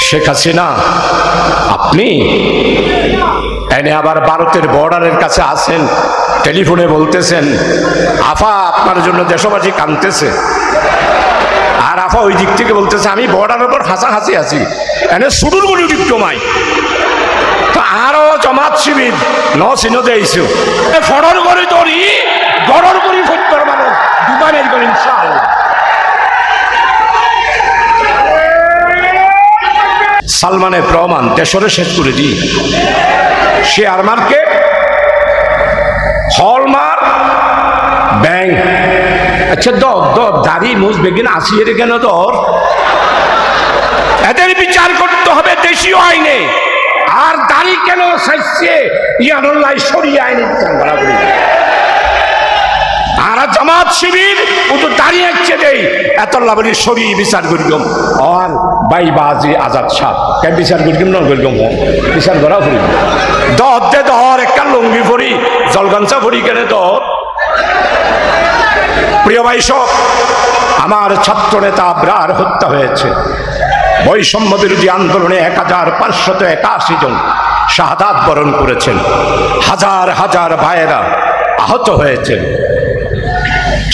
শেখ হাসিনা আপনি এনে আবার ভারতের বর্ডারের কাছে আছেন, টেলিফোনে বলতেছেন আফা আপনার জন্য দেশবাসী কাঁদতেছে, আর আফা ওই দিক থেকে বলতেছে আমি বর্ডারের উপর হাসাহাসি আছি, এনে সুদূর বলি ডিপ্লোমায়। তো আরো জামাত শিবির নসিনদে আইছো ফড়র করে তরি গড়র করি ফট্টর মানুষ দুবানের করে ইনশাআল্লাহ। সালমানের প্রমাণ দেশরে শেষ করে দিই, সে আর মার্কে হলমার্ক ব্যাংক। আচ্ছা দাড়ি মুজ বেগিন আসিয়ে কেন তোর, এদের বিচার করতে হবে দেশীয় আইনে। আর দাড়ি কেন সাইছে ইয়ানুল্লাহ শরীয় আইনে বিচার করা হবে। আর জামাত শিবির ও তো দাঁড়িয়ে আসছে দেই এত লাভলি শরীয় বিচার করিলাম। আর বাই বাজি আজাদ শাহ কেন বিচার করিলাম না করিলাম বিচার করা করিব দে দর একটা লুঙ্গি পরি জলগাঞ্চা পরি কেন দর। প্রিয় ভাই সব, আমার ছাত্র নেতা আবরার হত্যা হয়েছে। বৈষম্য বিরোধী আন্দোলনে 1581 জন শাহাদাত বরণ করেছেন, হাজার হাজার ভাইয়েরা আহত হয়েছেন,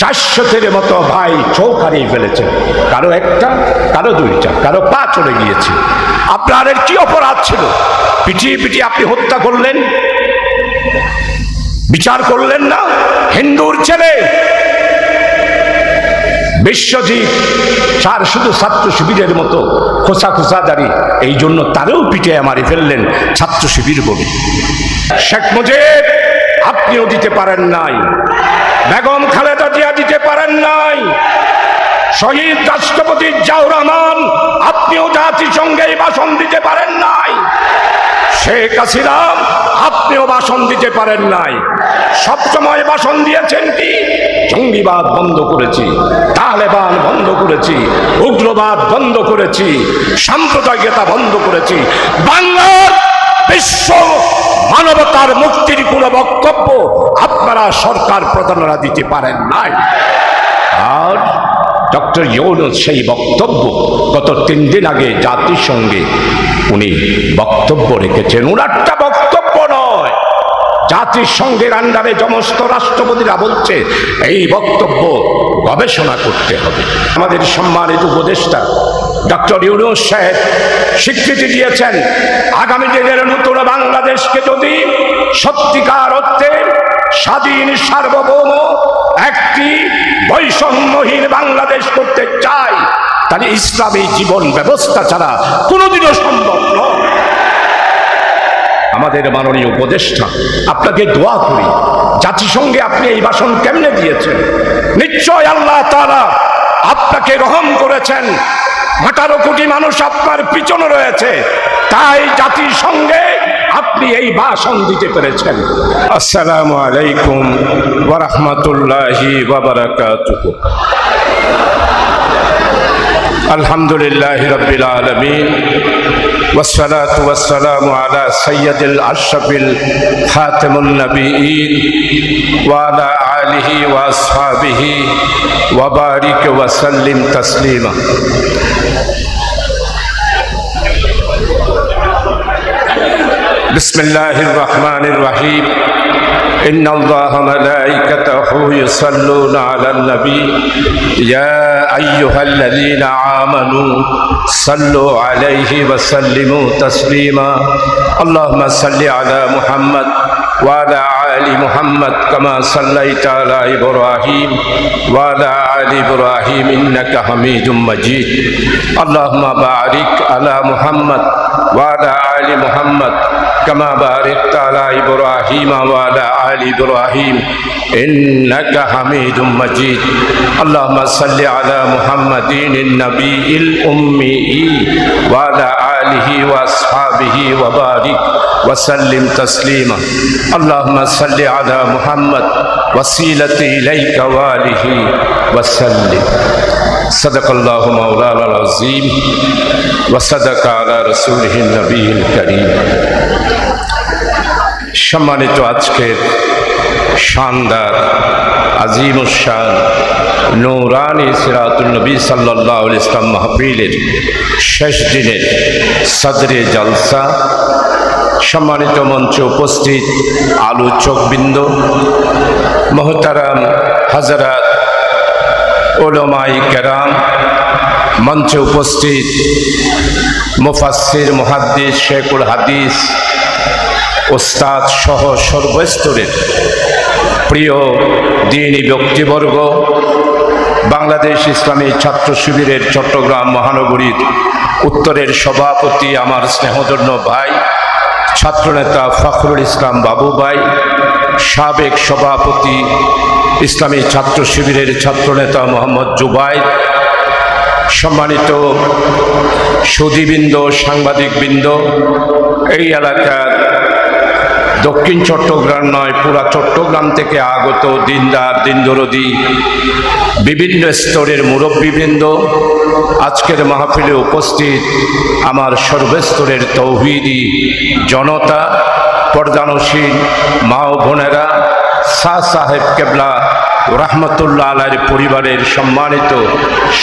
400-এর মতো ভাই চোখ হারিয়ে ফেলেছেন, কারো একটা, কারো দুইটা, কারো পা চলে গিয়েছে। আপনার কি অপরাধ ছিল? পিটিয়ে পিটিয়ে আপনি হত্যা করলেন, বিচার করলেন না। হিন্দুর ছেলে বিশ্বজিৎ তার শুধু ছাত্র শিবিরের মতো খোসা খোসা দাড়ি, এই জন্য তারেও পিঠে মারি ফেললেন ছাত্র শিবির বলে। শেখ মুজিব আপনিও দিতে পারেন নাই, বেগম খালেদা জিয়া দিতে পারেন নাই, শহীদ রাষ্ট্রপতি জিয়াউর রহমান আপনিও জাতিসংঘে ভাষণ দিতে পারেন নাই, শেখ হাসিনা আপনিও ভাষণ দিতে পারেন নাই। সবসময় ভাষণ দিয়েছেন কি জঙ্গিবাদ বন্ধ করেছি, তালেবান বন্ধ করেছি, উগ্রবাদ বন্ধ করেছি, সাম্প্রদায়িকতা বন্ধ করেছি। বাংলার বিশ্ব মানবতার মুক্তির কোন বক্তব্য আপনারা সরকার প্রধানরা দিতে পারেন নাই। আর ডক্টর ইউনূস সেই বক্তব্য গত 3 দিন আগে জাতিসংঘে উনি বক্তব্য রেখেছেন। উনারটা বক্তব্য নয়, জাতিসংঘের আন্ডারে সমস্ত রাষ্ট্রপতিরা বলছে এই বক্তব্য গবেষণা করতে হবে। আমাদের সম্মানিত উপদেষ্টা ডক্টর ইউনূস সাহেব স্বীকৃতি দিয়েছেন আগামী দিনের নতুন বাংলাদেশকে যদি সত্যিকার অর্থে স্বাধীন সার্বভৌম একটি বৈষম্যহীন বাংলাদেশ করতে চাই, তাহলে ইসলামী জীবন ব্যবস্থা ছাড়া কোনোদিনও সম্ভব নয়। আমাদের মাননীয় উপদেষ্টা আপনাকে দোয়া করি, জাতিসংঘে আপনি এই ভাষণ কেমনে দিয়েছেন? নিশ্চয় আল্লাহ তাআলা আপনাকে রহম করেছেন, 18 কোটি মানুষ আপনার পিছনে রয়েছে, তাই জাতিসংঘে আপনি এই ভাষণ দিতে পেরেছেন। আসসালামু আলাইকুম ওয়া রাহমাতুল্লাহি ওয়া বারাকাতুহু। আলহামদুলিল্লাহি রাব্বিল আলামিন والصلاة والسلام على سيد الأشرف خاتم النبيين وعلى آله وأصحابه وبارك وسلم تسليما. بسم الله الرحمن الرحيم. إن الله ملائكته يصلون على النبي يا أيها الذين آمنوا صلوا عليه وسلموا تسليما. اللهم صل على محمد وعلى آل محمد كما صليت على إبراهيم وعلى آل إبراهيم إنك حميد مجيد. اللهم بارك على محمد وعلى آل محمد كما باركت على إبراهيم وعلى آل إبراهيم إنك حميد مجيد. اللهم صل على محمد النبي الأمي وعلى آله وأصحابه وبارك وسلم تسليما. اللهم صل على محمد وسيلة إليك وآله وسلم. صدق الله مولانا العظيم وصدق على رسوله النبي الكريم. সম্মানিত আজকের শানদার আজিমুশান নূরানি সিরাতুল নবী সাল্লাল্লাহু আলাইহি ওয়াসাল্লাম মাহফিলের শেষ দিনের সদরে জলসা, সম্মানিত মঞ্চে উপস্থিত আলোচকবৃন্দ, মোহতারাম হযরত উলামায়ে কেরাম, মঞ্চে উপস্থিত মুফাসসির মুহাদ্দিস শেখুল হাদিস ওস্তাদ সহ সর্বস্তরের প্রিয় দ্বীনী ব্যক্তিবর্গ, বাংলাদেশ ইসলামী ছাত্র শিবিরের চট্টগ্রাম মহানগরীর উত্তরের সভাপতি, আমার স্নেহধন্য ভাই ছাত্রনেতা ফখরুল ইসলাম বাবু ভাই, সাবেক সভাপতি ইসলামী ছাত্র শিবিরের ছাত্রনেতা মোহাম্মদ জুবাইর, সম্মানিত সুধীবৃন্দ, সাংবাদিকবৃন্দ, এই এলাকার দক্ষিণ চট্টগ্রাম নয় পুরা চট্টগ্রাম থেকে আগত দিনদার দিনদরদি বিভিন্ন স্তরের মুরব্বীবৃন্দ, আজকের মাহফিলে উপস্থিত আমার সর্বস্তরের তৌহিদি জনতা, পর্দানসীন মা ও বোনেরা, শাহ সাহেব কেবলা রহমতুল্লাহ আলাইহির পরিবারের সম্মানিত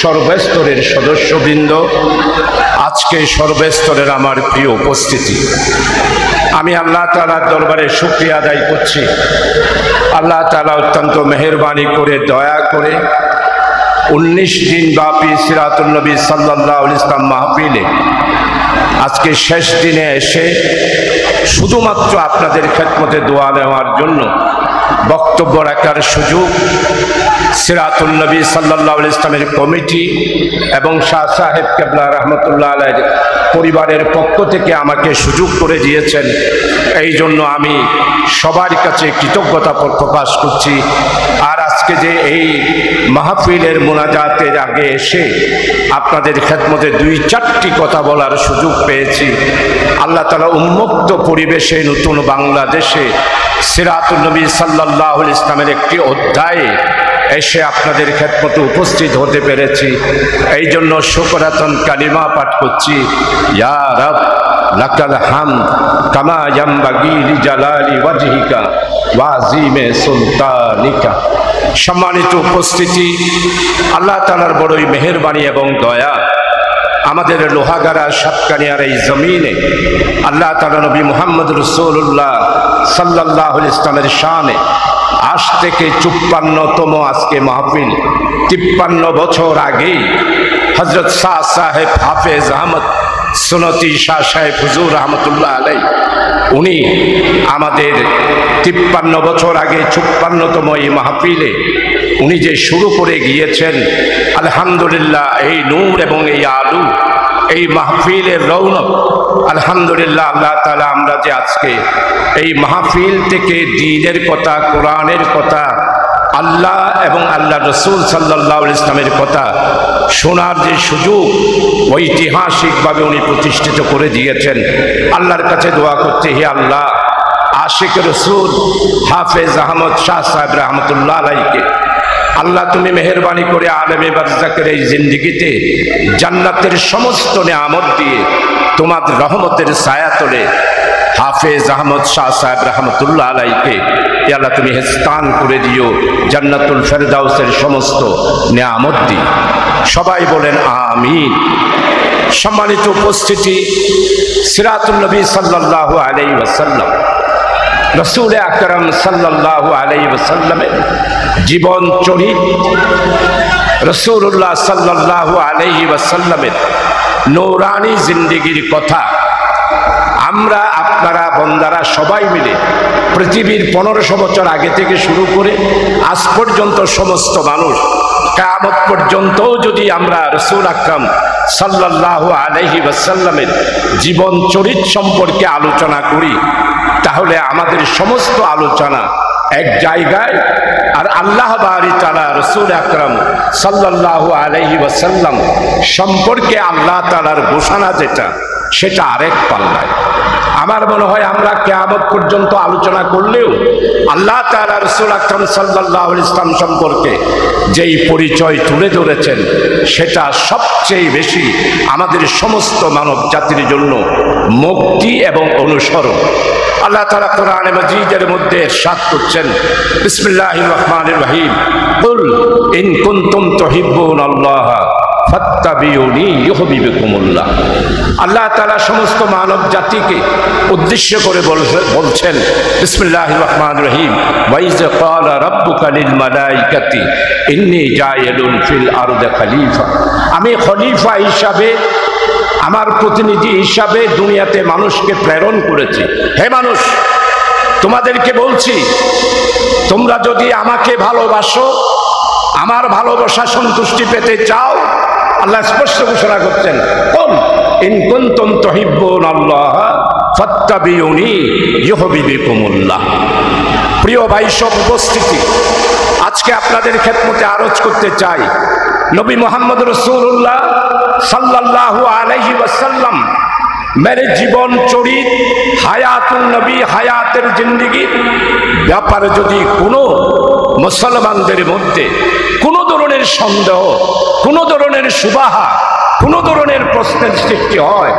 সর্বস্তরের সদস্যবৃন্দ, আজকে সর্বস্তরের আমার প্রিয় উপস্থিতি, আমি আল্লাহ তাআলার দরবারে শুকরিয়া আদায় করছি। আল্লাহ তাআলা অত্যন্ত মেহেরবানি করে দয়া করে 19 দিন ব্যাপী সিরাতুল নবী সাল্লাল্লাহু আলাইহি ওয়াসাল্লাম মাহফিলে আজকে শেষ দিনে এসে শুধুমাত্র আপনাদের খেদমতে দোয়া নেওয়ার জন্য বক্তব্য রাখার সুযোগ সিরাতুল নবী সাল্লাল্লাহু আলাইহি ওয়াসাল্লামের কমিটি এবং শাহ সাহেব কেবলা রহমতুল্লাহ আলাইহির পরিবারের পক্ষ থেকে আমাকে সুযোগ করে দিয়েছেন। এই জন্য আমি সবার কাছে কৃতজ্ঞতা প্রকাশ করছি। আর আজকে যে এই মাহফিলের মোনাজাতের আগে এসে আপনাদের খেদমতে 2-4টি কথা বলার সুযোগ পেয়েছি। আল্লাহ তাআলা উন্মুক্ত পরিবেশে নতুন বাংলাদেশে সিরাতুল নবী সাল্লাল্লাহু আলাইহি ওয়াসাল্লামের একটি অধ্যায়ে এসে আপনাদের খেদমতে উপস্থিত হতে পেরেছি। এই জন্য শুকরাতন কালিমা পাঠ করছি, ইয়া রব লাকাল হামদ কামা ইয়ামবাগি লিজালালি ওয়াজহিকা ওয়া আযীমে সুলতানিকা। সম্মানিত উপস্থিতি, আল্লাহ তাআলার বড়ই মেহেরবানি এবং দয়া, আমাদের লোহাগাড়া সাতকানিয়ার এই জমিনে আল্লাহ তাআলা নবী মুহাম্মদ রাসূলুল্লাহ সাল্লাল্লাহু আলাইহি ওয়াসাল্লামের শানে আজ থেকে 54তম আজকে মাহফিল, 53 বছর আগেই হযরত শাহ সাহেব হাফেজ আহমদ সুনতি শাহ সাহেব হুজুর রহমতুল্লাহ আলাইহি, উনি আমাদের 53 বছর আগে 56তম এই মাহফিলে উনি যে শুরু করে গিয়েছেন, আলহামদুলিল্লাহ এই নূর এবং এই আলু, এই মাহফিলের রৌনক, আলহামদুলিল্লাহ আল্লাহ তাআলা আমরা যে আজকে এই মাহফিল থেকে দ্বীনের কথা, কোরআনের কথা, আল্লাহ এবং আল্লাহ রসুল সাল্লাল্লাহু আলাইহি ওয়াসাল্লামের কথা শোনার যে সুযোগ ঐতিহাসিকভাবে উনি প্রতিষ্ঠিত করে দিয়েছেন, আল্লাহর কাছে দোয়া করতে, হে আল্লাহ আশিক রসুল হাফেজ আহমদ শাহ সাহেব রহমতুল্লাহ আলাইহিকে আল্লাহ তুমি মেহেরবানি করে আলেমে বারজাকের এই জিন্দেগিতে জান্নাতের সমস্ত নেয়ামত দিয়ে তোমার রহমতের ছায়াতলে হাফেজ আহমদ শাহ সাহেব রহমতুল্লাহ আলাইহিকে আল্লাহ তুমি স্থান করে দিও জান্নাতুল ফেরদাউসের সমস্ত নেয়ামত দিয়ে। সবাই বলেন আমিন। সম্মানিত উপস্থিতি, সিরাতুল নবী সাল্লাল্লাহু আলাইহি ওয়াসাল্লাম, রাসূল আকরাম সাল্লাল্লাহু আলাইহি ওয়াসাল্লামের জীবন চরিত্র, রাসূলুল্লাহ সাল্লাল্লাহু আলাইহি ওয়াসাল্লামের নূরানি জিন্দেগির কথা আমরা আপনারা বন্দারা সবাই মিলে পৃথিবীর 1500 বছর আগে থেকে শুরু করে আজ পর্যন্ত সমস্ত মানুষ কিয়ামত পর্যন্ত যদি আমরা রাসূল আকরাম সাল্লাল্লাহু আলাইহি ওয়াসাল্লামের জীবন চরিত্র সম্পর্কে আলোচনা করি, তাহলে আমাদের সমস্ত আলোচনা এক জায়গায়, আর আল্লাহ বারি তাআলা রাসূল আকরাম সাল্লাল্লাহু আলাইহি ওয়াসাল্লাম সম্পর্কে আল্লাহ তাআলার ঘোষণা যেটা, সেটা আরেক পাল্লায়। আমার মনে হয় আমরা কিয়ামত পর্যন্ত আলোচনা করলেও আল্লাহ তাআলা রাসূল আকরাম সাল্লাল্লাহু আলাইহি ওয়াসাল্লাম সম্পর্কে যেই পরিচয় তুলে ধরেছেন সেটা সবচেয়ে বেশি আমাদের সমস্ত মানব জাতির জন্য মুক্তি এবং অনুসরণ। আল্লাহ তাআলা কোরআনে মাজিদের মধ্যে ইরশাদ করছেন, বিসমিল্লাহির রহমানির রহিম, কুল ইন কুনতুম তুহিব্বুনাল্লাহ ফাত্তাবিউনি ইউহিব্বুকুমুল্লাহ। আল্লাহ তাআলা সমস্ত মানব জাতিকে উদ্দেশ্য করে বলছেন, বিসমিল্লাহির রহমানির রহিম, ওয়া ইয ক্বালা রাব্বুকা লিল মালাইকাতি ইন্নী জাইলুন ফিল আরদি খলিফা। আমি খলিফা হিসাবে, আমার প্রতিনিধি হিসাবে দুনিয়াতে মানুষকে প্রেরণ করেছি। হে মানুষ, তোমাদেরকে বলছি, তোমরা যদি আমাকে ভালোবাসো, আমার ভালোবাসা সন্তুষ্টি পেতে চাও, আল্লাহ স্পষ্ট ঘোষণা করছেন, কুল ইন কুনতুম তুহিব্বুনাল্লাহ ফাত্তাবিউনি ইউহিব্বুকুমুল্লাহ। প্রিয় ভাই সব উপস্থিতি, আজকে আপনাদের খেদমতে আরজ করতে চাই, নবী মুহাম্মদ রাসূলুল্লাহ সাল্লাল্লাহু আলাইহি ওয়াসাল্লাম মেরে জীবন চরিত হায়াতুন নবী, হায়াতের জিন্দেগি ব্যাপারে যদি কোনো মুসলমানদের মধ্যে কোনো ধরনের সন্দেহ, কোনো ধরনের সুবাহা, কোনো ধরনের প্রশ্নের সৃষ্টি হয়,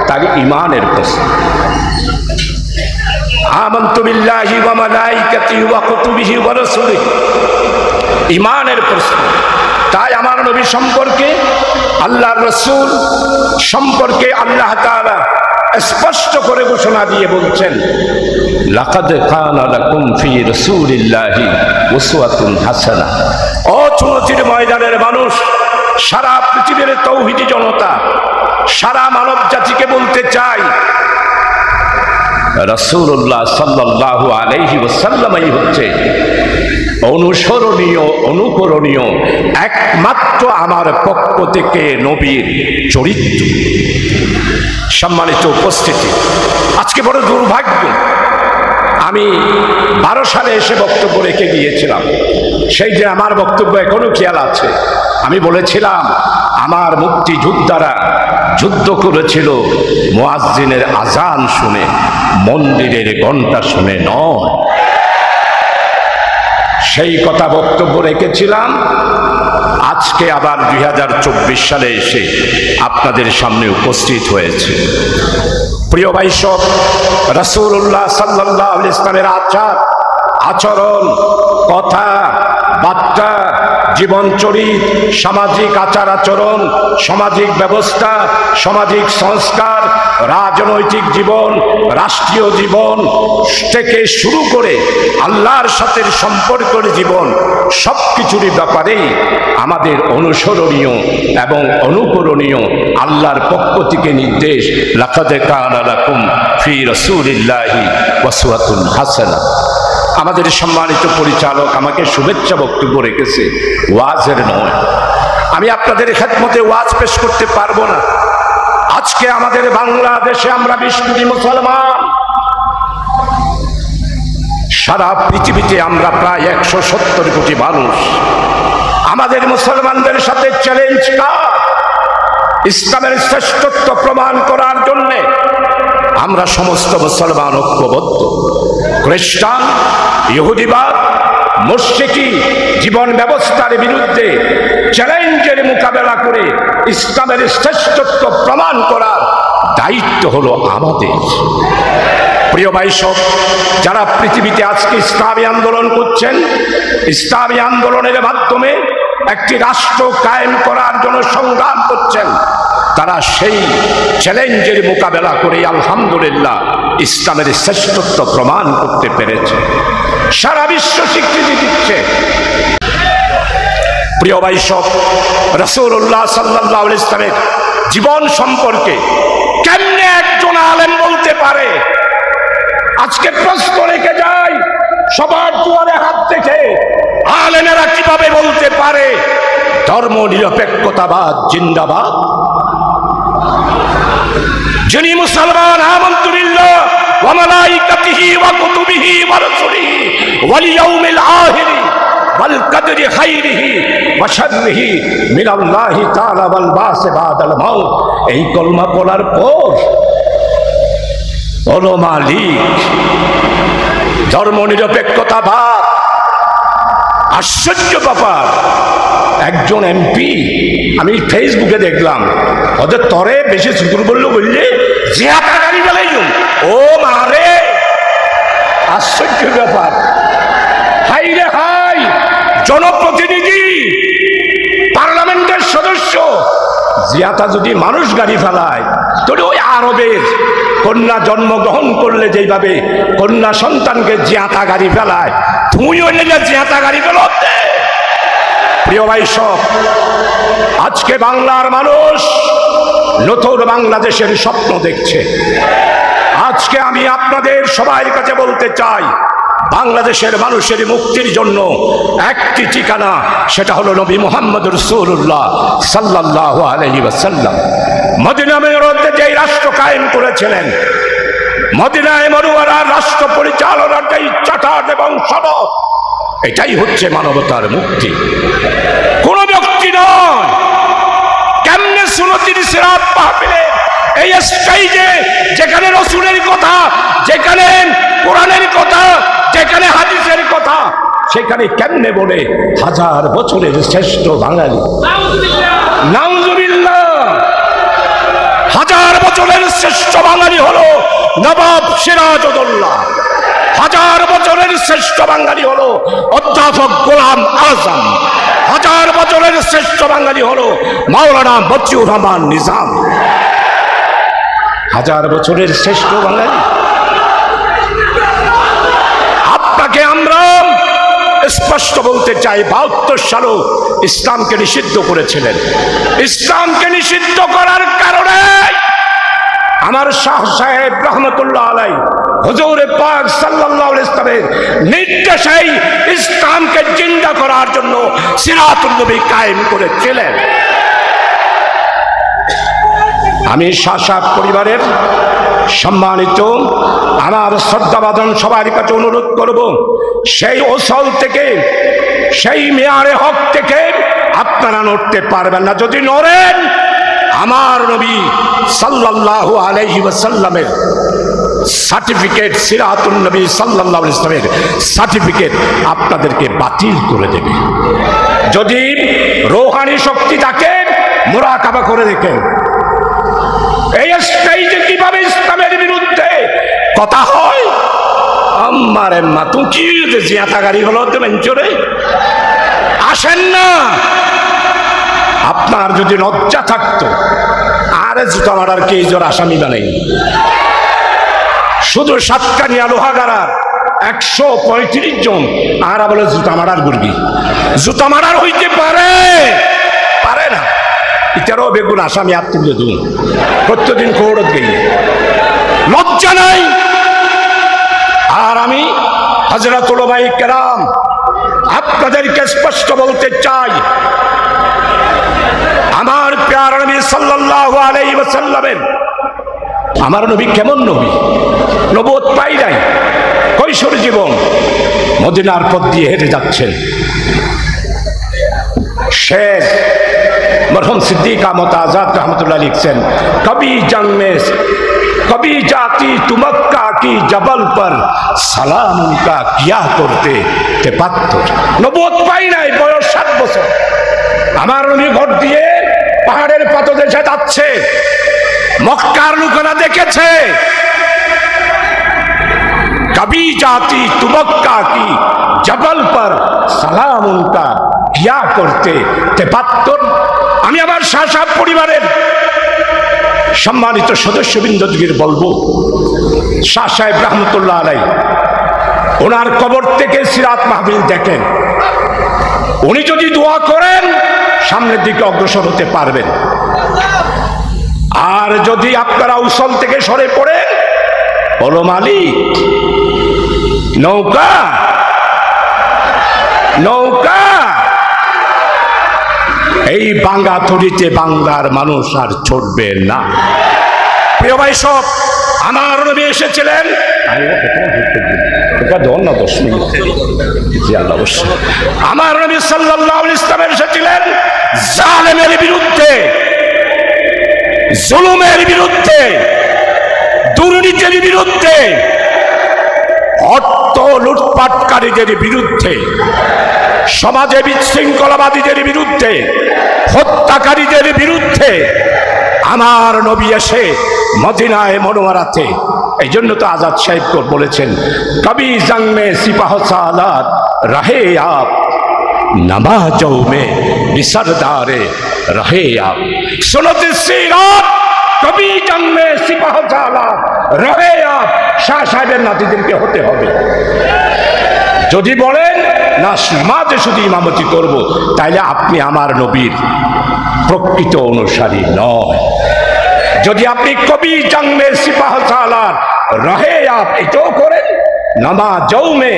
তাহলে ঈমানের প্রশ্ন। আমানতু বিল্লাহি ওয়া মালাইকাতিহি ওয়া কুতুবিহি ওয়া রাসূলিহি, ঈমানের প্রশ্ন। তাই আমার নবী সম্পর্কে, আল্লাহর রাসূল সম্পর্কে আল্লাহ তাআলা স্পষ্ট করে ঘোষণা দিয়ে বলছেন, লাকাদ কানা লাকুম ফি রাসূলিল্লাহি উসওয়াতুন হাসানাহ। ও চুনচির ময়দানের মানুষ, সারা পৃথিবীর তৌহিদি জনতা, সারা মানব জাতিকে বলতে চাই, রাসূলুল্লাহ সাল্লাল্লাহু আলাইহি ওয়াসাল্লামই হচ্ছে অনুসরণীয়, অনুকরণীয় একমাত্র আমার পক্ষ থেকে নবীর চরিত্র। সম্মানিত উপস্থিতি, আজকে বড় দুর্ভাগ্য, আমি 12 সালে এসে বক্তব্য রেখে গিয়েছিলাম। সেই যে আমার বক্তব্য এখনো খেয়াল আছে, আমি বলেছিলাম আমার মুক্তিযোদ্ধারা যুদ্ধ করেছিল মুয়াজ্জিনের আজান শুনে, মন্দিরের ঘণ্টা শুনে নয়। সেই কথা বক্তব্য রেখেছিলাম। আজকে আবার 2024 সালে এসে আপনাদের সামনে উপস্থিত হয়েছে। প্রিয় ভাই সব, রাসূলুল্লাহ সাল্লাল্লাহু আলাইহি ওয়াসাল্লামের আচার আচরণ, কথা বার্তা, জীবনচরিত, সামাজিক আচার আচরণ, সামাজিক ব্যবস্থা, সামাজিক সংস্কার, রাজনৈতিক জীবন, রাষ্ট্রীয় জীবন থেকে শুরু করে আল্লাহর সাথে সম্পর্কের জীবন, সব কিছুরই ব্যাপারেই আমাদের অনুসরণীয় এবং অনুকরণীয় আল্লাহর পক্ষ থেকে নির্দেশ, লাকাদ কানা লাকুম ফি রাসূলিল্লাহি উসওয়াতুন হাসানাহ। আমাদের সম্মানিত পরিচালক আমাকে শুভেচ্ছা বক্তব্য রেখেছে, ওয়াজের নয়। আমি আপনাদের খেদমতে ওয়াজ পেশ করতে পারবো না। আজকে আমাদের বাংলাদেশে আমরা 20 কোটি মুসলমান, সারা পৃথিবীতে আমরা প্রায় 170 কোটি মানুষ। আমাদের মুসলমানদের সাথে চ্যালেঞ্জ কার? ইসলামের শ্রেষ্ঠত্ব প্রমাণ করার জন্য আমরা সমস্ত মুসলমান ঐক্যবদ্ধ। খ্রিস্টান, ইহুদিবাদ, মুশরিকি জীবন ব্যবস্থার বিরুদ্ধে চ্যালেঞ্জের মোকাবেলা করে ইসলামের শ্রেষ্ঠত্ব প্রমাণ করার দায়িত্ব হলো আমাদের। প্রিয় ভাই সব, যারা পৃথিবীতে আজকে ইসলামী আন্দোলন করছেন, ইসলামী আন্দোলনের মাধ্যমে একটি রাষ্ট্র কায়েম করার জন্য সংগ্রাম করছেন, তারা সেই চ্যালেঞ্জের মোকাবেলা করে আলহামদুলিল্লাহ ইসলামের শ্রেষ্ঠত্ব প্রমাণ করতে পেরেছে। সারা বিশ্ব স্বীকৃতি দিচ্ছে। প্রিয় ভাই সব, রাসূলুল্লাহ সাল্লাল্লাহু আলাইহি ওয়াসাল্লামের জীবন সম্পর্কে কেমনে একজন আলেম বলতে পারে? আজকে প্রশ্ন রেখে যাই সবার দুয়ারে হাত থেকে, আলেমেরা কিভাবে বলতে পারে ধর্ম নিরপেক্ষতাবাদ জিন্দাবাদ? যিনি মুসলমান, আমানতু বিল্লাহ ওয়া মালাইকাতিহি ওয়া কুতুবিহি ওয়া রাসূলিহি ওয়াল ইয়াউমিল আখির ওয়াল কদরি খাইরিহি ওয়া শাররিহি মিনাল্লাহি তাআলা ওয়াল বাস বাদাল মাউত, এই কলমা পড়ার পর বলো মালিক, ধর্মনিরপেক্ষতাবাদ। আশ্চর্য ব্যাপার, একজন এমপি আমি ফেসবুকে দেখলাম, ওদের তরে বেশি শুকুর বললো বললে জিয়াতা গাড়ি বেলাই ও মারে। আশ্চর্য ব্যাপার, হাই রে হাই, জনপ্রতিনিধি পার্লামেন্টের সদস্য জিয়াতা যদি মানুষ গাড়ি ফেলায়, তোর ওই আরবের কন্যা জন্মগ্রহণ করলে যেভাবে কন্যা সন্তানকে জিয়াতা গাড়ি ফেলায়, তুই ওই জিয়াতা গাড়ি ফেলো। প্রিয় ভাই সব, আজকে বাংলার মানুষ নতুন বাংলাদেশের স্বপ্ন দেখছে। আজকে আমি আপনাদের সবার কাছে বলতে চাই, বাংলাদেশের মানুষের মুক্তির জন্য একটি ঠিকানা, সেটা হলো নবী মুহাম্মদ রাসূলুল্লাহ সাল্লাল্লাহু আলাইহি ওয়াসাল্লাম। মদিনা মনোরতে যে রাষ্ট্র কায়েম করেছিলেন, মদিনায় মনোয়ারার রাষ্ট্র পরিচালনার যে চার্টার এবং সনদ, এটাই হচ্ছে মানবতার মুক্তি, কোন ব্যক্তি নয়। কেমনে সুন্নতির সিরাত মাহফিলে এই স্টেজে, যেখানে রাসূলের কথা, যেখানে কোরআনের কথা, যেখানে হাদিসের কথা, সেখানে কেমনে বলে হাজার বছরের শ্রেষ্ঠ বাঙালি? নাউজুবিল্লাহ। হাজার বছরের শ্রেষ্ঠ বাঙালি হলো নবাব সিরাজউদ্দৌলা, হাজার বছরের শ্রেষ্ঠ বাঙালি হলো অধ্যাপক গোলাম আজম, হাজার বছরের শ্রেষ্ঠ বাঙালি হলো মাওলানা মতিউর রহমান নিজাম। হাজার বছরের শ্রেষ্ঠ বাঙালি। আপনাকে আমরা স্পষ্ট বলতে চাই, ৭২ সালেও ইসলামকে নিষিদ্ধ করেছিলেন। ইসলামকে নিষিদ্ধ করার কারণে আমার শাহ সাহেব রহমতুল্লাহ আলাইহি হুজুর পাক সাল্লাল্লাহু আলাইহি ওয়াসাল্লামের নির্দেশেই ইসলামকে জিন্দা করার জন্য সিরাতুন নবী কায়েম করেছিলেন। আমি শাহ সাহেব পরিবারের সম্মানিত আমার শ্রদ্ধাভাজন সবার কাছে অনুরোধ করব, সেই ওসল থেকে, সেই মেয়ারে হক থেকে আপনারা নড়তে পারবেন না। যদি নড়েন, আমার নবী সাল্লাল্লাহু আলাইহি ওয়াসাল্লামের সার্টিফিকেট, সিরাতুন নবী সাল্লাল্লাহু আলাইহি ওয়াসাল্লামের সার্টিফিকেট আপনাদেরকে বাতিল করে দেবে। যদি রূহানি শক্তি থাকে, মুরাকাবা করে দেখেন এই স্টেজে কিভাবে ইসলামের বিরুদ্ধে কথা হয়। আমারে মা, তুমি কি জিয়াতা গাড়ি হলো মেঞ্চরে আসেন না। আপনার যদি লজ্জা থাকতো, আরে জুতা মারার কে জোর আসামি বানাই, শুধু সাতকানিয়া লোহাগাড়ার 135 জন, আর বলে জুতা মারার গুর্গি। জুতা মারার হইতে পারে, পারে না, এটারও বেগুন আসামি আর তুলে দু প্রত্যেকদিন কৌড়ত গিয়ে লজ্জা নাই। আর আমি হযরত উলামায়ে কেরাম আপনাদেরকে স্পষ্ট বলতে চাই, আমার প্যারা নবী সাল্লাল্লাহু আলাইহি ওয়াসাল্লামের, আমার নবী কেমন নবী? নবুয়ত পাই নাই, কৈশোর জীবন মদিনার পথ দিয়ে হেঁটে যাচ্ছেন। শেখ মরহুম সিদ্দিক আহমদ আজাদ রহমতুল্লাহ লিখছেন, কবি জंग में कभी जाती तू मक्का की जबल पर सलाम उनका किया करते थे पत्थर। নবুয়ত পাই নাই, বয়স 7 বছর। আমার নবী ঘর দিয়ে পাহাড়ের পাদদেশে যাচ্ছে, মক্কার লোকেরা দেখেছে। कभी जाती तू मक्का की जबल पर सलाम उनका किया करते थे पत्थर। আমি আমার শাহ সাহেব পরিবারের সম্মানিত সদস্যবৃন্দদের বলবো, শাহ সাহেব রহমতুল্লাহ আলাইহি ওনার কবর থেকে সিরাত মাহফিল দেখেন। উনি যদি দোয়া করেন, সামনের দিকে অগ্রসর হতে পারবেন। আর যদি আপনারা উসল থেকে সরে পড়ে, বলো মালিক, নৌকা নৌকা, এই বাঙ্গা তরিতে বাংলার মানুষ আর ছড়বে না। প্রিয় ভাই সব, আমার নবী এসেছিলেন, আমার নবী সাল্লাল্লাহু আলাইহি ওয়াসাল্লাম এসেছিলেন জালেমের বিরুদ্ধে, জুলুমের বিরুদ্ধে, দুর্নীতি দুর্নীতির বিরুদ্ধে, অর্থ লুটপাটকারীদের বিরুদ্ধে, সমাজে বিশৃঙ্খলাবাদীদের বিরুদ্ধে, হত্যাকারীদের বিরুদ্ধে আমার নবী এসে মদিনায় মনোয়ারাতে, এই জন্য তো আজাদ সাহেব বলেছেন, কবি জং মে সিপাহ সালাত রহে আপ, नमाजों में बिसरदारे रहे आप। सुनते सीरात कभी जंग में सिपाह सालात रहे आप। শাহ সাহেবের নাতিদেরকে হতে হবে। যদি বলেন না নামাজে শুধু ইমামতি করব, তাইলে আপনি আমার নবীর প্রকৃত অনুসারী নয়। যদি আপনি কবি জং মে সিপাহ সালাত রহে আপ এটাও করেন, নামাজও মে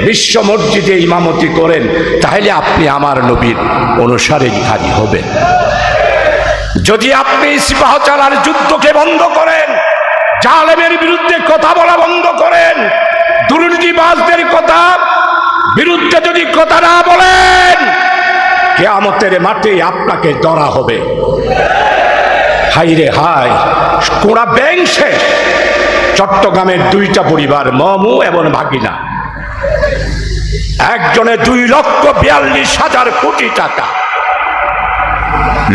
বিশ্ব মসজিদে ইমামতি করেন, তাহলে আপনি আমার নবীর অনুসারীধারী হবেন। যদি আপনি সিপাহসালার যুদ্ধকে বন্ধ করেন, জালেমের বিরুদ্ধে কথা বলা বন্ধ করেন, দুর্নীতিবাজদের কথা বিরুদ্ধে যদি কথা না বলেন, কিয়ামতের মাঠে আপনাকে ধরা হবে। হাই রে হাই, কোড়া ব্যাং শেষ। চট্টগ্রামের দুইটা পরিবার, মমু এবং ভাগিনা, একজনে 2,42,000 কোটি টাকা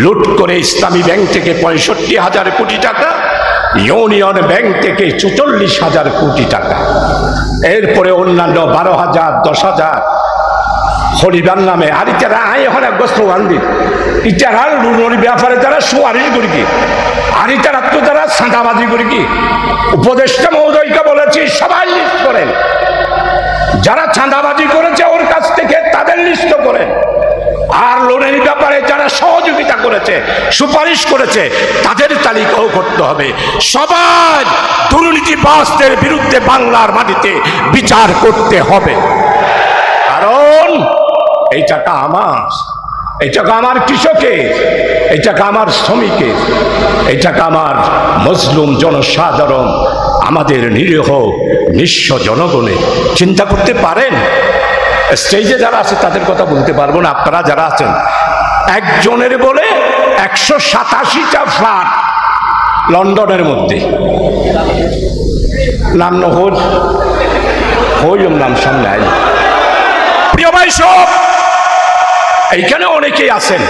লুট করে ইসলামী ব্যাংক থেকে 65,000 কোটি টাকা, ইউনিয়ন ব্যাংক থেকে 44,000 কোটি টাকা, এরপরে অন্যান্য 12,000, 10,000 হরিবার নামে আর ইতারা আয় হলে গোস্ত গান্ধী ইতারা লুনোর ব্যাপারে তারা সুয়ারিশ করি কি, আর ইতারা তো তারা সাঁটাবাজি করি কি। উপদেষ্টা মহোদয়কে বলেছি সবাই লিস্ট করেন, যারা চাঁদাবাজি করেছে ওর কাছ থেকে তাদের লিস্ট করেন, আর লোনের ব্যাপারে যারা সহযোগিতা করেছে, সুপারিশ করেছে, তাদের তালিকাও করতে হবে। সবাই দুর্নীতিবাজদের বিরুদ্ধে বাংলার মাটিতে বিচার করতে হবে। কারণ এই টাকা আমার, এই টাকা আমার কৃষকের, এই টাকা আমার শ্রমিকের, এই টাকা আমার মজলুম জনসাধারণ, আমাদের নিরীহ নিঃস্ব জনগণের। চিন্তা করতে পারেন, স্টেজে যারা আছে তাদের কথা বলতে পারবো না, আপনারা যারা আছেন, একজনের বলে 187টা ফ্ল্যাট লন্ডনের মধ্যে, নাম নহর হইম নাম সামনে আইন। প্রিয় ভাই সব এইখানে অনেকেই আছেন,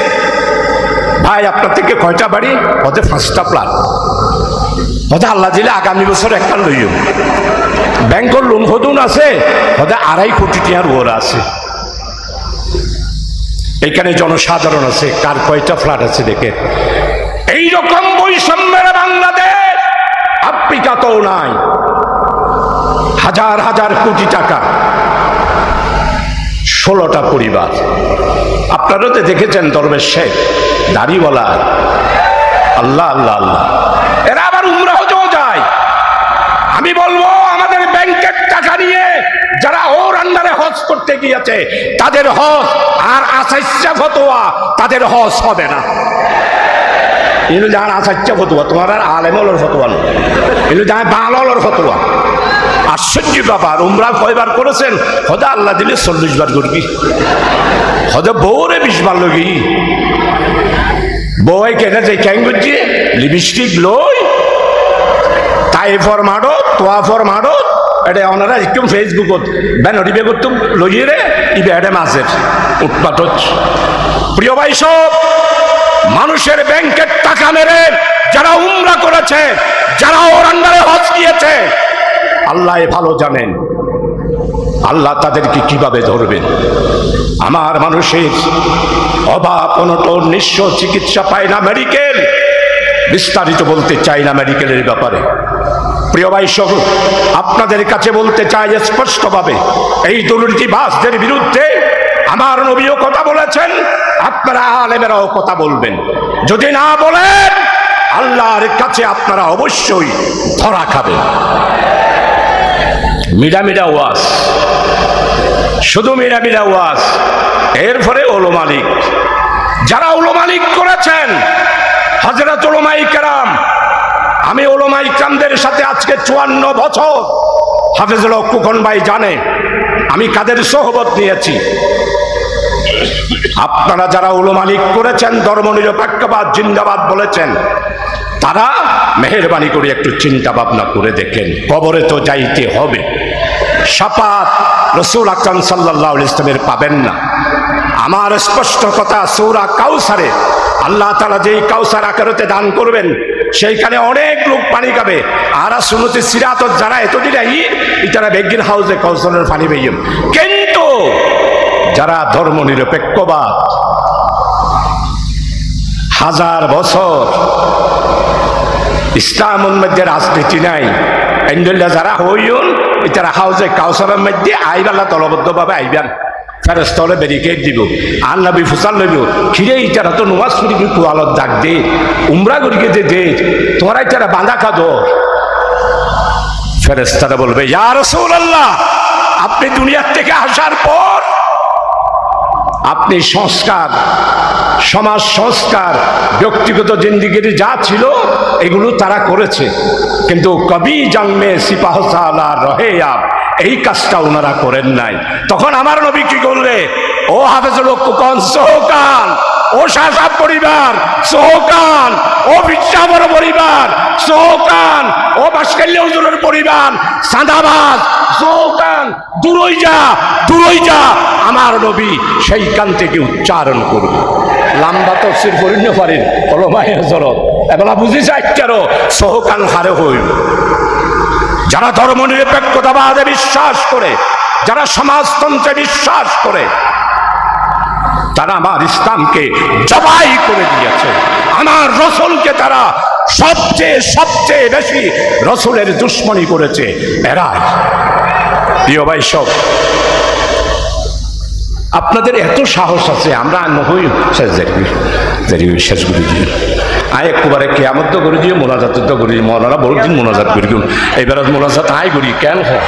ভাই আপনার থেকে কয়টা বাড়ি? হতে 5টা ফ্ল্যাট, হতে আল্লাহ দিলে আগামী বছর একটা লইও। ব্যাংকের লোন হদুন আছে, হতে 2.5 কোটি টাকার ওর আছে। এখানে জনসাধারণ আছে, কার কয়টা ফ্ল্যাট আছে দেখে। এইরকম বৈষম্যের বাংলাদেশ আফ্রিকাতেও নাই। হাজার হাজার কোটি টাকা, 16টা পরিবার। আপনারা তো দেখেছেন দরবেশ শেখ, দাড়িওয়ালা, আল্লাহ আল্লাহ আল্লাহ, এরা আবার উমরাহ যায়। আমি বলবো আমাদের ব্যাংকের টাকা নিয়ে যারা ওর আন্ডারে হজ করতে গিয়েছে তাদের হজ আর আসাইচ্ছা ফতোয়া, তাদের হজ হবে না। এগুলো যার আসাইচ্ছা ফতোয়া, তোমার আর আলেমলের ফতোয়া নয়, এগুলো যার বাললের ফতোয়া। আশ্চর্য ব্যাপার, উমরা কয়বার করেছেন? হদা আল্লাহ দিলে 40 বার করবি, হদা বউরে 20 বার লগি। বউ কেটে যে ক্যাং করছি লিপস্টিক লই, তাইফর মাডো, তোয়াফর মাডো, এটা ওনারা একটু ফেসবুকত ব্যানরিবে করতুম লইয়ে রে ইবে এটা মাছের উৎপাত হচ্ছে। প্রিয় ভাই সব, মানুষের ব্যাংকের টাকা মেরে যারা উমরা করেছে, যারা ওর আন্ডারে হজ গিয়েছে, আল্লাহ ভালো জানেন আল্লাহ তাদেরকে কিভাবে ধরবেন। আমার মানুষের অভাব অনটন, নিঃস্ব, চিকিৎসা পায় না, মেডিকেল, বিস্তারিত বলতে চাই না মেডিকেলের ব্যাপারে। প্রিয় ভাই সব, আপনাদের কাছে বলতে চাই স্পষ্টভাবে, এই দুর্নীতিবাজদের বিরুদ্ধে আমার নবীও কথা বলেছেন, আপনারা আলেমেরাও কথা বলবেন। যদি না বলেন, আল্লাহর কাছে আপনারা অবশ্যই ধরা খাবেন। মিডা ওয়াজ, শুধু মিডা ওয়াজ। এরপরে ওলামা লীগ, যারা ওলামা লীগ করেছেন, হযরত ওলামায়ে কেরাম, আমি ওলামায়ে কেরামদের সাথে আজকে 54 বছর, হাফেজুল হক খোকন ভাই জানে আমি কাদের সোহবত নিয়েছি। আপনারা যারা ওলামা লীগ করেছেন, ধর্মনিরপেক্ষবাদ জিন্দাবাদ বলেছেন, তারা মেহেরবানি করে একটু চিন্তা ভাবনা করে দেখেন, কবরে তো যাইতে হবে, শাফাত রাসূল আকরাম সাল্লাল্লাহু আলাইহি ওয়াসাল্লামের পাবেন না। আমার স্পষ্ট কথা, সূরা কাউসারে আল্লাহ তাআলা যেই কাউসার আখিরাতে দান করবেন সেইখানে অনেক লোক পানি খাবে। আর শুনতে সিরাত যারা এতদিন তারা বেগিন হাউসে কাউসারের পানি পেয়েম, কিন্তু যারা ধর্ম নিরপেক্ষবাদ হাজার বছর ইসলামের মধ্যে রাজনীতি নাই এন্ডেলটা যারা হইন তারা হাউসে কাউসারের মধ্যে আইবাল্লা দলবদ্ধভাবে আইবেন, ফেরেশতারে ব্যারিকেড দিব, আর নবী ফুসাল লইব খিরে ইটারা তো নমাজ পড়ি কি কুয়ালত ডাক দে উমরা করিকে দে তোমরা ইটারা বাঁধা খাদো। ফেরেশতারা বলবে ইয়া রাসূলুল্লাহ, আপনি দুনিয়ার থেকে আসার পর আপনি সংস্কার, সমাজ সংস্কার, ব্যক্তিগত জিন্দিগির যা ছিল এগুলো তারা করেছে, কিন্তু কবি জন্মে সিপাহ সালার রহে আপ এই কাজটা ওনারা করেন নাই। তখন আমার নবী কি করলে, ও হাফেজুল কোকন সোহকান, ও শাহসাব পরিবার সোহকান, ও বিচ্ছাবর পরিবার সোহকান, ও বাসকাল্য হুজুরের পরিবার সাদাবাদ সোহকান, দূরই যা দূরই যা। আমার নবী সেইখান থেকে উচ্চারণ করবে। লম্বা তফসির পড়িন্য পারেন ওলামায়ে হযরত এবেলা বুঝি যাইতারো সোহকান হারে হইল। যারা ধর্ম নিরপেক্ষতাবাদে বিশ্বাস করে, যারা সমাজতন্ত্রে বিশ্বাস করে, তারা আমার ইসলামকে জবাই করে দিয়েছে। আমার রসুলকে তারা সবচেয়ে সবচেয়ে বেশি রসুলের দুশ্মনী করেছে এরাই। প্রিয় ভাই সব, আপনাদের এত সাহস আছে, আমরা নহই শেষ করে দিই আয় একবারে কেয়ামত তো করে দিয়ে মোনাজাত তো করি, মৌলানা বহুত দিন মোনাজাত করি, এবার মোনাজাত আয় করি কেন হয়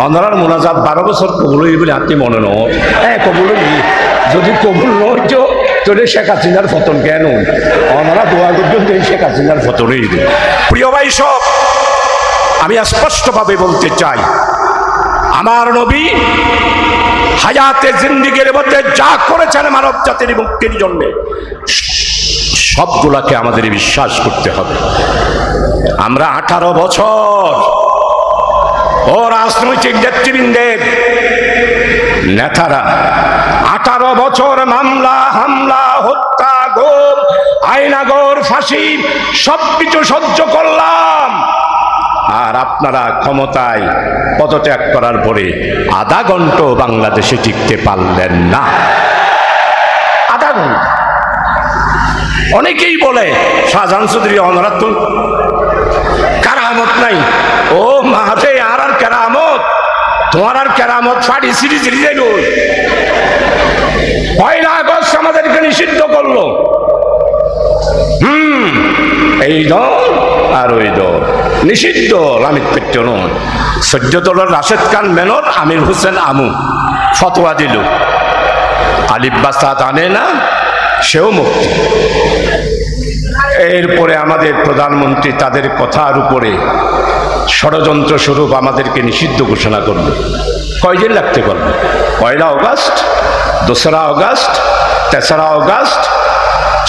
অনারার মোনাজাত 12 বছর কবুল হই বলে আপনি মনে নয়। হ্যাঁ কবুল হই, যদি কবুল নইত তাহলে শেখ হাসিনার পতন কেন, ওনারা দোয়া করবেন শেখ হাসিনার পতনই দেয়। প্রিয় ভাই সব, আমি স্পষ্টভাবে বলতে চাই, আমার নবী হায়াতে জিন্দিগির মধ্যে যা করেছেন মানব জাতির মুক্তির জন্য সবগুলাকে আমাদের বিশ্বাস করতে হবে। আমরা 18 বছর ও রাজনৈতিক নেতৃবৃন্দের নেতারা 18 বছর মামলা হামলা হত্যা গুম আয়নাগর ফাঁসি সবকিছু সহ্য করলাম, আর আপনারা ক্ষমতায় পদত্যাগ করার পরে আধা ঘন্টা বাংলাদেশে টিকতে পারলেন না। আধা ঘন্টা। অনেকেই বলে শাহজাহান চৌধুরী ওনারা তো কারামত নাই। ও মাঠে আর কেরামত, তোমার আর কেরামত ফাটি সিঁড়ি সিঁড়ি যাইল। 1 আগস্ট আমাদেরকে নিষিদ্ধ করলো, এই দল আর ওই দল নিষিদ্ধ, লামিত পেট্য নয়। 14 দলের রাশেদ খান মেনর, আমির হোসেন আমু ফতোয়া দিল, আলিফ বাসাত আনে না, সেও মুক্তি। এরপরে আমাদের প্রধানমন্ত্রী তাদের কথার উপরে ষড়যন্ত্র স্বরূপ আমাদেরকে নিষিদ্ধ ঘোষণা করল। কয়দিন লাগতে পারবে? 1 আগস্ট, 2 আগস্ট, 3 আগস্ট,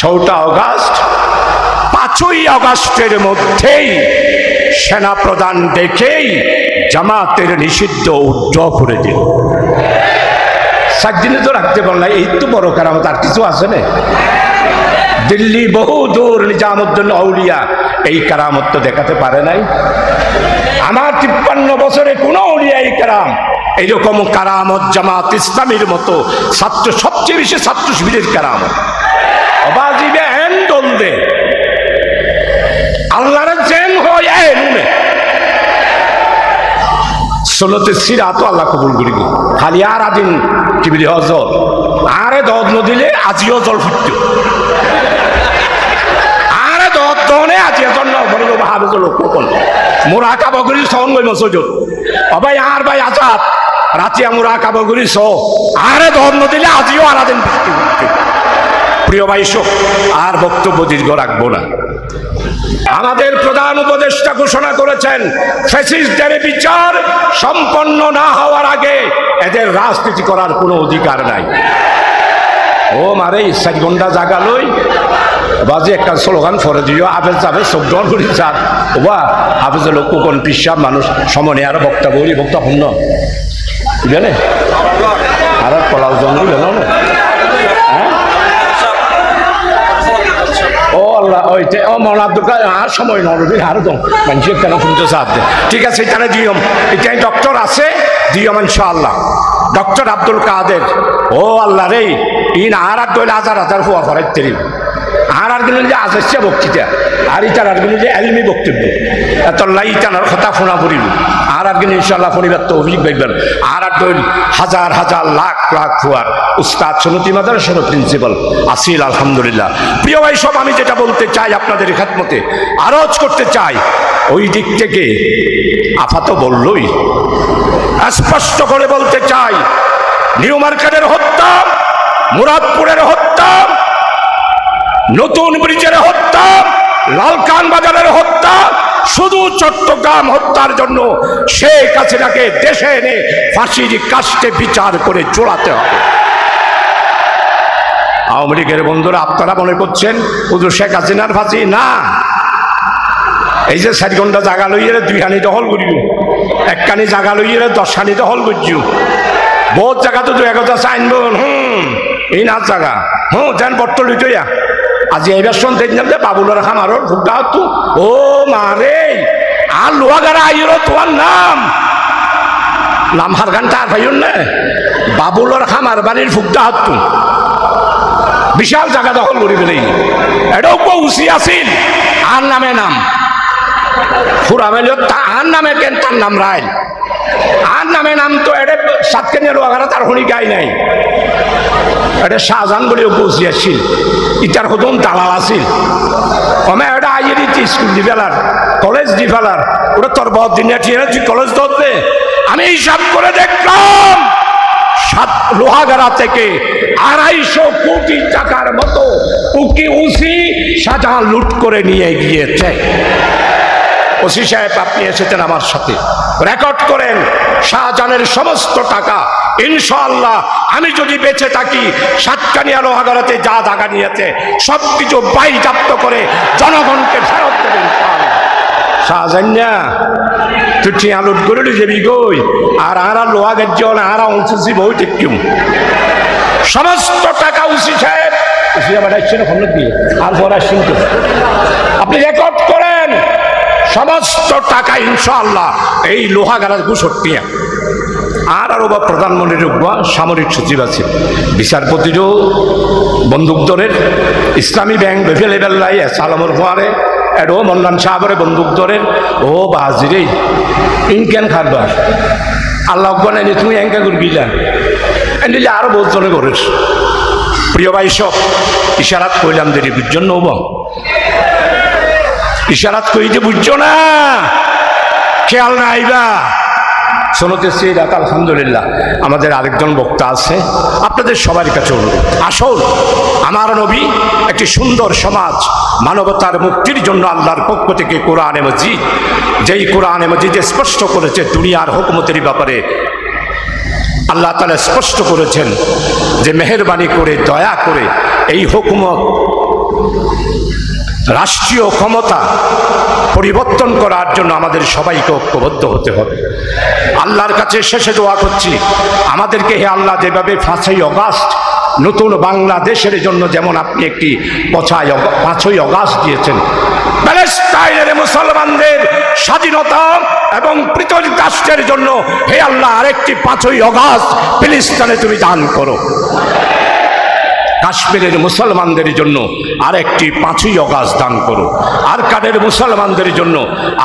4 আগস্ট, 5 আগস্টের মধ্যেই সেনা প্রধান দেখেই জামাতের নিষিদ্ধ উদ্র করে দিল। 7 দিনে তো রাখতে পারল না, এই তো বড় কারামত, আর কিছু আছে না? দিল্লি বহু দূর নিজামুদ্দিন আউলিয়া এই কারামত তো দেখাতে পারে নাই। আমার 53 বছরে কোন আউলিয়াই কারাম এইরকম কারামত জামাত ইসলামীর মতো ছাত্র, সবচেয়ে বেশি ছাত্র শিবিরের কারামত অবাজিবে হ্যান্ডল দে আল্লাহর জেন হয় নুনে ষোলোতে সিরাত আল্লাহ কবুল করি খালি আর আদিন কিবিরি হজর আরে দদ নদিলে আজিও জল ফুটত আরে দদ দনে আজিও জল নবরিল ভাবে জল কোকল মোরা কাবগরি সন গই মসজুদ অবাই আর ভাই আজাদ রাতিয়া মোরা কাবগরি স আরে দদ নদিলে আজিও আর আদিন বৃষ্টি হচ্ছে। প্রিয় ভাই সব আর বক্তব্য দীর্ঘ রাখবো না। আমাদের প্রধান উপদেষ্টা ঘোষণা করেছেন ফ্যাসিস্টদের বিচার সম্পন্ন না হওয়ার আগে এদের রাজনীতি করার কোনো অধিকার নাই। ও মারে 4 ঘন্টা জাগা লই বাজে একটা স্লোগান ফরে দিও আবেজ যাবে চোখ গ্রহণ করি চার ওবা আবেজের লোক কোন পিসাব মানুষ সমনে আরো বক্তা বলি বক্তা শূন্য জানে আর পলাও জঙ্গল গেল না হ্যাঁ ও আল্লাহ ওইটা ও মৌলা আব্দুল কাদের আর সময় নরবি আর তো মানুষ কেন শুনতে চাচ্ছে ঠিক আছে এখানে দিয়ম এটাই ডক্টর আছে দিয়ম ইনশাআল্লাহ ডক্টর আব্দুল কাদের ও আল্লাহ রে ইন আর দইলে হাজার হাজার হওয়া ফরাই তেরি আর গেলেন যে আজস্যা বক্তৃতা আর ইটার আর গেলেন যে এলমি বক্তব্য এত লাই টানার কথা শোনা পড়িব আর গেলে ইনশাল্লাহ পরিবার তো অভিযোগ দেখবেন আর দইল হাজার হাজার লাখ লাখ হওয়ার উস্তাদ সনতি মাদ্রাসার প্রিন্সিপাল আসিল আলহামদুলিল্লাহ প্রিয় ভাই সব আমি যেটা বলতে চাই আপনাদের খেদমতে আরজ করতে চাই ওই দিক থেকে আফাত বললই স্পষ্ট করে বলতে চাই নিউ মার্কেটের হত্যা মুরাদপুরের হত্যা নতুন ব্রিজের হত্যা লালকান বাজারের হত্যা শুধু চট্টগ্রাম হত্যার জন্য শেখ হাসিনাকে দেশে এনে ফাঁসির কাস্টে বিচার করে চড়াতে হবে আওয়ামী লীগের বন্ধুরা আপনারা মনে করছেন শুধু শেখ হাসিনার ফাঁসি না এই যে 4 ঘন্টা জাগা লইয়ে 2 হানি দখল করিব 1 কানি জাগা লইয়ে 10 হানি দখল করছিও বহুত জায়গা তো 2 আইনব এই না জায়গা যেন বট্ট লইতইয়া আজি এইবার শুন দেখলাম যে বাবুলার খামারর ফুটা হতো ও মারে আর লোহাগারা আইর তোমার নাম হার গানটা আর ভাইন না বাবুলার খামার বাড়ির ফুটা হতো বিশাল জায়গা দখল করি ফেলে এটাও পৌঁছি আসিল আর নামে নাম ফুরা মেল আর নামে কেন তার নাম রাইল আর নামে নাম তো এটা সাতকেনিয়া লোহাগারা তার হনি গাই নাই এটা শাহজাহান বলেও পৌঁছি আসছিল ইটার হতন দালাল আছিল আমি এটা আইয়ে দিচ্ছি স্কুল দি ফেলার কলেজ দি ফেলার ওটা তোর বহুত দিন তুই কলেজ ধরতে আমি হিসাব করে দেখলাম লোহাগাড়া থেকে 250 কোটি টাকার মতো উকি উসি শাহজাহান লুট করে নিয়ে গিয়েছে ওসি সাহেব আপনি এসেছেন আমার সাথে রেকর্ড করেন শাহজাহানের সমস্ত টাকা ইনশাআল্লাহ আমি যদি বেঁচে থাকি সাতকানিয়া লোহাগাড়াতে যা টাকা নিয়েছে সবকিছু বাইজাপ্ত করে জনগণকে ফেরত দেবেন শাহজাহান তুই টিয়া লুট করে যাবি গই আর আরা লোহাগার জন আরা অংশী বই টিকিম সমস্ত টাকা উসি সাহেব উসি আবার আসছেন খবর দিয়ে আর পর আসছেন তো আপনি রেকর্ড করেন সমস্ত টাকা ইনশাআল্লাহ এই লোহাগাড়ার ঘুষটিয়া আর আরো বা প্রধানমন্ত্রীর সামরিক সচিব আছে বিচারপতিরও বন্দুকধরের ইসলামী ব্যাংক বেফেলেবেল্লাই সালামর ফোয়ারে এডো মন্নান সাহাবরে বন্দুকধরের ও বাহাজিরে ইনকেন খারবার আল্লাহ গনে তুমি এঙ্কা করবিলা এনে আরো বহুত জনে করিস প্রিয় ভাই সব ইশারাত কইলাম দেরি বুঝছেন নব ইশারাত কইতে বুঝছো না খেয়াল না আইবা শোনতেছি রাত আলহামদুলিল্লাহ আমাদের আরেকজন বক্তা আছে আপনাদের সবার কাছে অনুরোধ আসল আমার নবী একটি সুন্দর সমাজ মানবতার মুক্তির জন্য আল্লাহর পক্ষ থেকে কোরআনে মজিদ যেই কোরআনে মজিদে স্পষ্ট করেছে দুনিয়ার হুকুমতের ব্যাপারে আল্লাহ তাআলা স্পষ্ট করেছেন যে মেহেরবানি করে দয়া করে এই হুকুমত রাষ্ট্রীয় ক্ষমতা পরিবর্তন করার জন্য আমাদের সবাইকে ঐক্যবদ্ধ হতে হবে আল্লাহর কাছে শেষে দোয়া করছি আমাদেরকে হে আল্লাহ যেভাবে 5ই আগস্ট নতুন বাংলাদেশের জন্য যেমন আপনি একটি 5ই আগস্ট দিয়েছেন প্যালেস্টাইনের মুসলমানদের স্বাধীনতা এবং পৃথক রাষ্ট্রের জন্য হে আল্লাহ আরেকটি 5ই আগস্ট ফিলিস্তিনে তুমি দান করো কাশ্মীরের মুসলমানদের জন্য আরেকটি 5ই আগস্ট দান করো আরকানের মুসলমানদের জন্য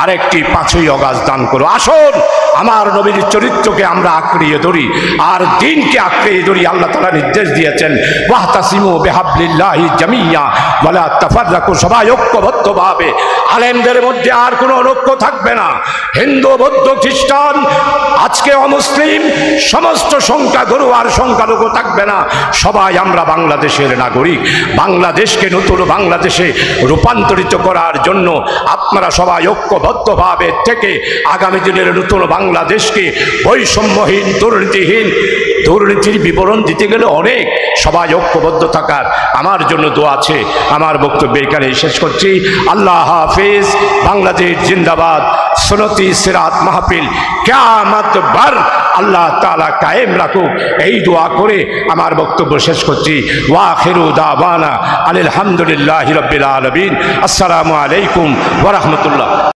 আরেকটি 5ই আগস্ট দান করো আসুন আমার নবীর চরিত্রকে আমরা আঁকড়িয়ে ধরি আর দিনকে আঁকড়িয়ে ধরি আল্লাহ তাআলা নির্দেশ দিয়েছেন ওয়াহতাসিমু বিহাবলিল্লাহি জামিয়া ওয়ালা তাফাররাকু সবাই ঐক্যবদ্ধভাবে আলেমদের মধ্যে আর কোনো ঐক্য থাকবে না হিন্দু বৌদ্ধ খ্রিস্টান আজকে অমুসলিম সমস্ত সংখ্যাগুরু আর সংখ্যালঘু থাকবে না সবাই আমরা বাংলাদেশ বাংলাদেশের নাগরিক। বাংলাদেশকে নতুন বাংলাদেশে রূপান্তরিত করার জন্য আপনারা সবাই ঐক্যবদ্ধভাবে থেকে আগামী দিনের নতুন বাংলাদেশকে বৈষম্যহীন, দুর্নীতিহীন, দুর্নীতির বিবরণ দিতে গেলে অনেক, সবাই ঐক্যবদ্ধ থাকার আমার জন্য দোয়া আছে। আমার বক্তব্য এখানে শেষ করছি। আল্লাহ হাফেজ। বাংলাদেশ জিন্দাবাদ। সুন্নতি সিরাত মাহফিল কিয়ামত বার আল্লাহ তাআলা কায়েম রাখুক, এই দোয়া করে আমার বক্তব্য শেষ করছি। ওয়া আখিরু দাওয়ানা আলহামদুলিল্লাহি রাব্বিল আলামিন। আসসালামু আলাইকুম ওয়া রাহমাতুল্লাহ।